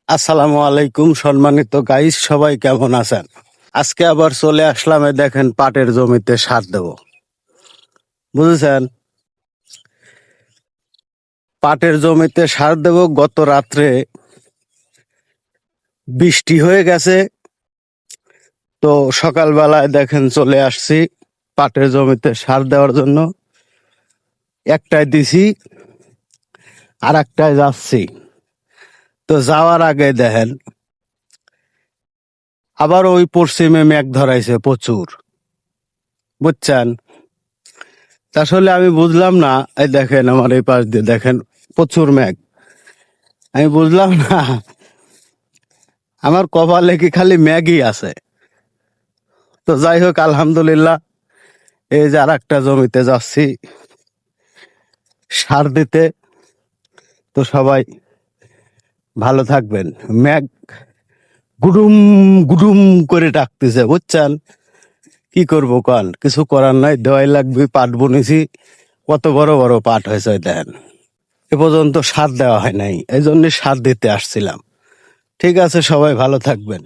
আসসালামু আলাইকুম সম্মানিত গাইস, সবাই কেমন আছেন? আজকে আবার চলে আসলাম, দেখেন পাটের জমিতে সার দেব, বুঝেছেন? পাটের জমিতে সার দেব। গত রাত্রে বৃষ্টি হয়ে গেছে, তো সকালবেলায় দেখেন চলে আসছি পাটের জমিতে সার দেওয়ার জন্য। একটায় দিছি, আর একটায় যাচ্ছি। তো যাওয়ার আগে দেখেন আবার ওই পশ্চিমে মেঘ ধরাইছে প্রচুর, বুঝছেন? আসলে আমি বুঝলাম না, এই দেখেন আমার এই পাশ দিয়ে দেখেন প্রচুর মেঘ। আমি বুঝলাম না আমার কপালে কি খালি ম্যাগই আছে। তো যাই হোক, আলহামদুলিল্লাহ, এই যে আর একটা জমিতে যাচ্ছি সার দিতে। তো সবাই ভালো থাকবেন। ম্যাগ গুডুম গুডুম করে ডাকতেছে, বুঝছেন? কি করবো কন, কিছু করার নাই, দেওয়াই লাগবে। পাট বুনেছি, কত বড় বড় পাট হয়েছে ওই দেখেন। এ পর্যন্ত সার দেওয়া হয় নাই, এই জন্য সার দিতে আসছিলাম। ঠিক আছে, সবাই ভালো থাকবেন।